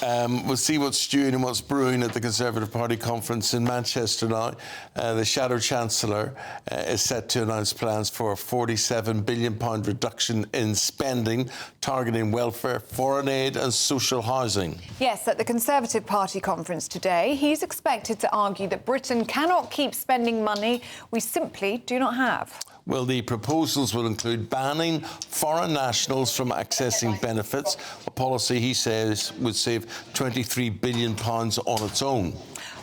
We'll see what's stewing and what's brewing at the Conservative Party conference in Manchester now. The Shadow Chancellor is set to announce plans for a £47 billion reduction in spending, targeting welfare, foreign aid and social housing. Yes, at the Conservative Party conference today, he's expected to argue that Britain cannot keep spending money we simply do not have. Well, the proposals will include banning foreign nationals from accessing benefits, a policy he says would save £23 billion on its own.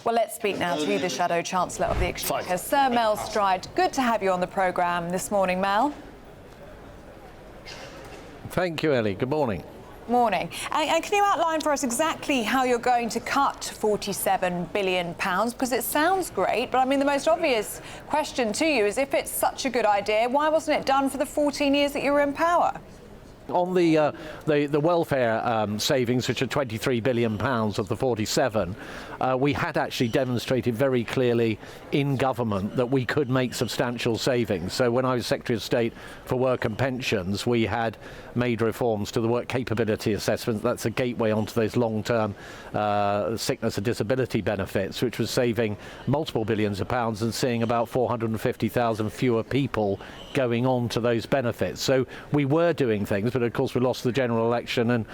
Well, let's speak now to the Shadow Chancellor of the Exchequer, Sir Mel Stride. Good to have you on the programme this morning, Mel. Thank you, Ellie. Good morning. Morning. And can you outline for us exactly how you're going to cut £47 billion? Because it sounds great, but I mean, the most obvious question to you is, if it's such a good idea, why wasn't it done for the 14 years that you were in power? On the welfare savings, which are £23 billion of the 47, we had actually demonstrated very clearly in government that we could make substantial savings. So when I was Secretary of State for Work and Pensions, we had made reforms to the work capability assessment. That's a gateway onto those long-term sickness and disability benefits, which was saving multiple billions of pounds and seeing about 450,000 fewer people going on to those benefits. So we were doing things, but of course we lost the general election, and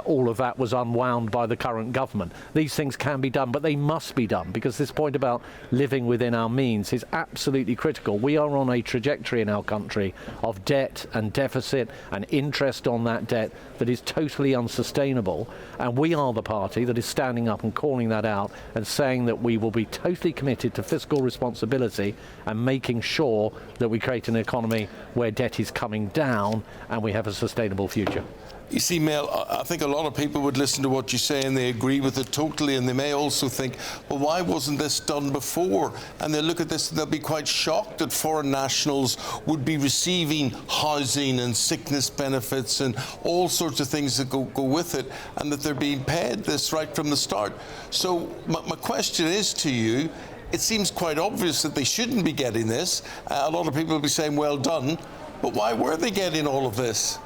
all of that was unwound by the current government. These things can be done, but they must be done, because this point about living within our means is absolutely critical. We are on a trajectory in our country of debt and deficit and interest on that debt that is totally unsustainable, and we are the party that is standing up and calling that out and saying that we will be totally committed to fiscal responsibility and making sure that we create an economy where debt is coming down and we have a sustainable future. You see, Mel, I think a lot of people would listen to what you say and they agree with it totally, and they may also think, well, why wasn't this done before? And they'll look at this and they'll be quite shocked that foreign nationals would be receiving housing and sickness benefits and all sorts of things that go with it, and that they're being paid this right from the start. So my question is to you, it seems quite obvious that they shouldn't be getting this. A lot of people will be saying, well done, but why were they getting all of this?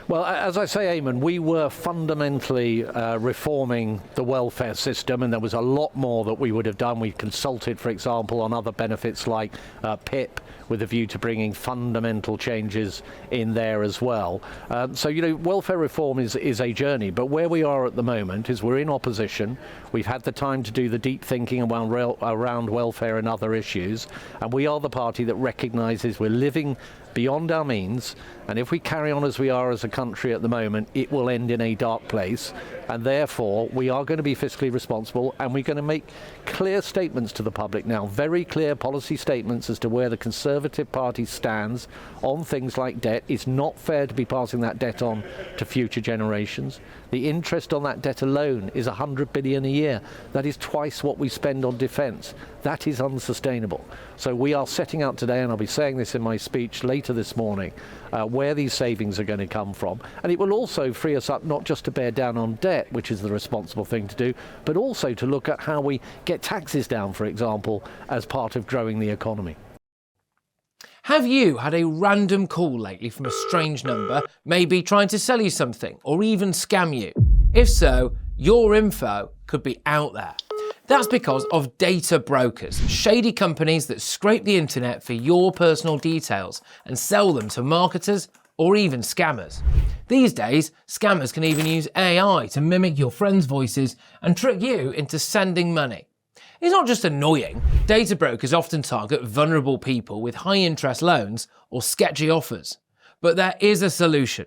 Well, as I say, Eamon, we were fundamentally reforming the welfare system, and there was a lot more that we would have done. We consulted, for example, on other benefits like PIP, with a view to bringing fundamental changes in there as well. So, you know, welfare reform is a journey, but where we are at the moment is we're in opposition. We've had the time to do the deep thinking around welfare and other issues, and we are the party that recognises we're living beyond our means, and if we carry on as we are as a country at the moment, it will end in a dark place, and therefore we are going to be fiscally responsible, and we're going to make clear statements to the public now, very clear policy statements as to where the Conservative Party stands on things like debt. It's not fair to be passing that debt on to future generations. The interest on that debt alone is $100 billion a year. That is twice what we spend on defence. That is unsustainable. So we are setting out today, and I'll be saying this in my speech later this morning, where these savings are going to come from. And it will also free us up not just to bear down on debt, which is the responsible thing to do, but also to look at how we get taxes down, for example, as part of growing the economy. Have you had a random call lately from a strange number, maybe trying to sell you something or even scam you? If so, your info could be out there. That's because of data brokers, shady companies that scrape the internet for your personal details and sell them to marketers or even scammers. These days, scammers can even use AI to mimic your friends' voices and trick you into sending money. It's not just annoying, data brokers often target vulnerable people with high interest loans or sketchy offers. But there is a solution.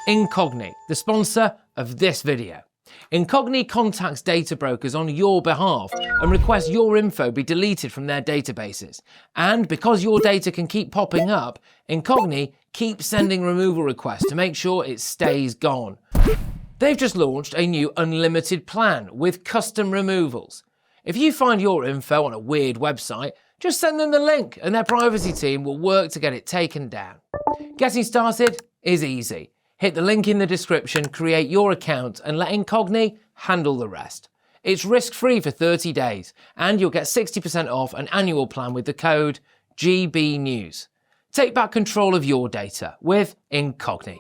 Incogni, the sponsor of this video. Incogni contacts data brokers on your behalf and requests your info be deleted from their databases. And because your data can keep popping up, Incogni keeps sending removal requests to make sure it stays gone. They've just launched a new unlimited plan with custom removals. If you find your info on a weird website, just send them the link and their privacy team will work to get it taken down. Getting started is easy. Hit the link in the description, create your account and let Incogni handle the rest. It's risk-free for 30 days and you'll get 60% off an annual plan with the code GBNews. Take back control of your data with Incogni.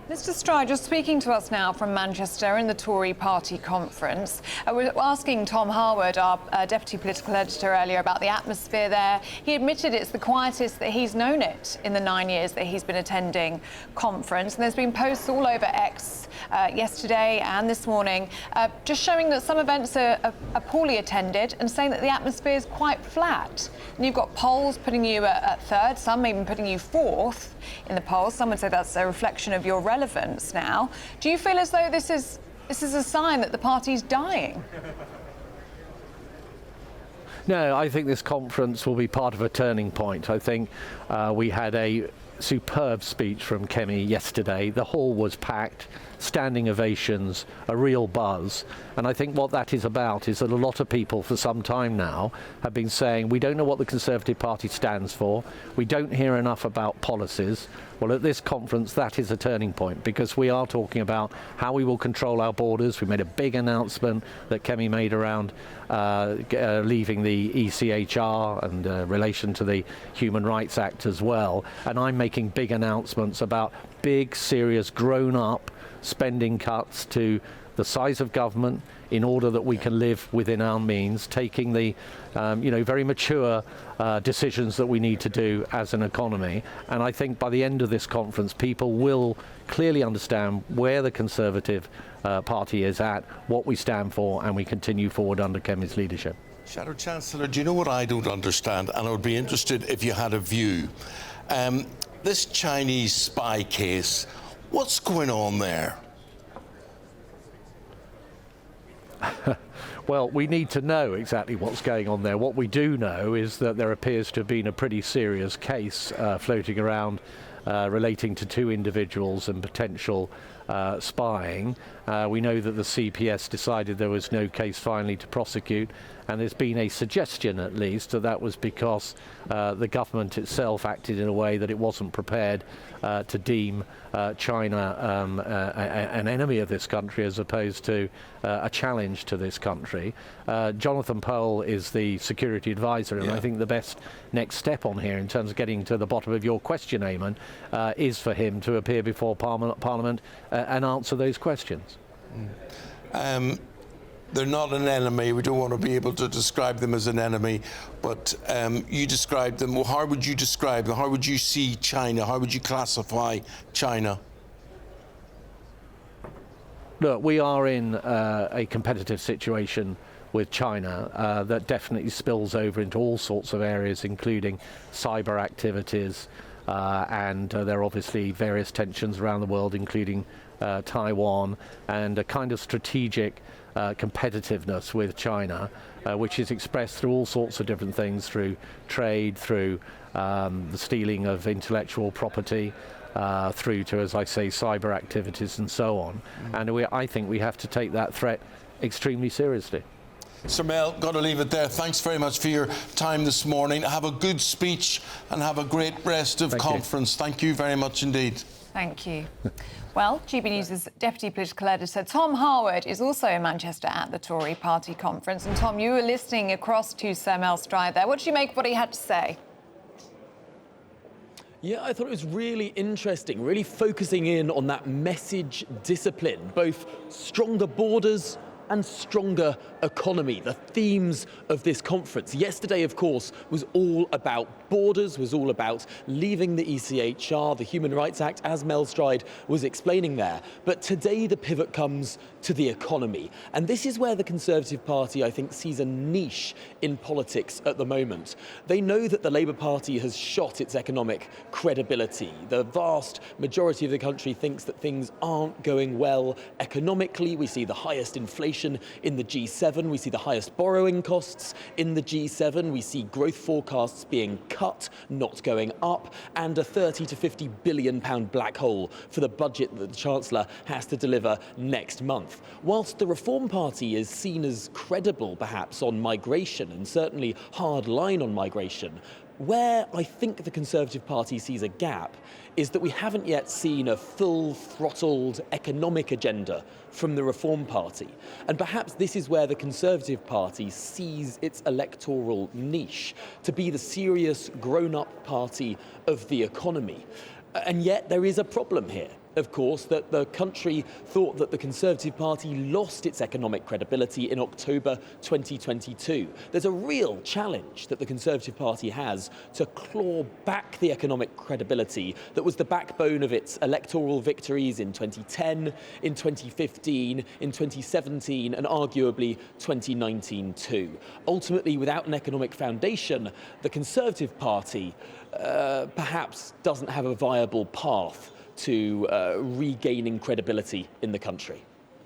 Mr. Stride, you're speaking to us now from Manchester in the Tory party conference. We're asking Tom Harwood, our deputy political editor, earlier about the atmosphere there. He admitted it's the quietest that he's known it in the 9 years that he's been attending conference. And there's been posts all over X yesterday and this morning just showing that some events are poorly attended and saying that the atmosphere is quite flat. And you've got polls putting you at third, some even putting you fourth in the polls. Some would say that's a reflection of your relevance now. Do you feel as though this is a sign that the party's dying? No, I think this conference will be part of a turning point. I think we had a superb speech from Kemi yesterday. The hall was packed, standing ovations, a real buzz. And I think what that is about is that a lot of people for some time now have been saying we don't know what the Conservative Party stands for, we don't hear enough about policies. Well, at this conference that is a turning point, because we are talking about how we will control our borders. We made a big announcement that Kemi made around leaving the ECHR and relation to the Human Rights Act as well. And I'm making big announcements about big, serious, grown-up spending cuts to the size of government in order that we can live within our means, taking the very mature decisions that we need to do as an economy. And I think by the end of this conference, people will clearly understand where the Conservative Party is at, what we stand for, and we continue forward under Kemi's leadership. Shadow Chancellor, do you know what I don't understand? And I would be interested if you had a view. This Chinese spy case, what's going on there? Well, we need to know exactly what's going on there. What we do know is that there appears to have been a pretty serious case floating around relating to two individuals and potential spying. We know that the CPS decided there was no case finally to prosecute, and there's been a suggestion at least that that was because the government itself acted in a way that it wasn't prepared to deem China an enemy of this country as opposed to a challenge to this country. Jonathan Powell is the security advisor, and I think the best next step on here in terms of getting to the bottom of your question, Eamon, is for him to appear before Parliament and answer those questions. They're not an enemy. We don't want to be able to describe them as an enemy, but you describe them. Well, how would you describe them? How would you see China? How would you classify China? Look, we are in a competitive situation with China that definitely spills over into all sorts of areas, including cyber activities, and there are obviously various tensions around the world, including Taiwan, and a kind of strategic competitiveness with China, which is expressed through all sorts of different things, through trade, through the stealing of intellectual property, through to, as I say, cyber activities and so on. And I think we have to take that threat extremely seriously. Sir Mel, got to leave it there. Thanks very much for your time this morning. Have a good speech and have a great rest of conference. Thank you very much indeed. Thank you. Well, GB News' deputy political editor Tom Harwood is also in Manchester at the Tory party conference. And Tom, you were listening across to Sir Mel Stride there. What did you make of what he had to say? Yeah, I thought it was really interesting, really focusing in on that message discipline, both stronger borders and stronger economy, the themes of this conference. Yesterday, of course, was all about borders, was all about leaving the ECHR, the Human Rights Act, as Mel Stride was explaining there. But today the pivot comes to the economy. And this is where the Conservative Party, I think, sees a niche in politics at the moment. They know that the Labour Party has shot its economic credibility. The vast majority of the country thinks that things aren't going well economically. We see the highest inflation in the G7. We see the highest borrowing costs in the G7. We see growth forecasts being cut, not going up, and a £30 to £50 billion black hole for the budget that the Chancellor has to deliver next month. Whilst the Reform Party is seen as credible, perhaps, on migration, and certainly hard line on migration, where I think the Conservative Party sees a gap is that we haven't yet seen a full-throttled economic agenda from the Reform Party. And perhaps this is where the Conservative Party sees its electoral niche, to be the serious, grown-up party of the economy. And yet there is a problem here. of course, that the country thought that the Conservative Party lost its economic credibility in October 2022. There's a real challenge that the Conservative Party has to claw back the economic credibility that was the backbone of its electoral victories in 2010, in 2015, in 2017, and arguably 2019 too. Ultimately, without an economic foundation, the Conservative Party perhaps doesn't have a viable path to regaining credibility in the country.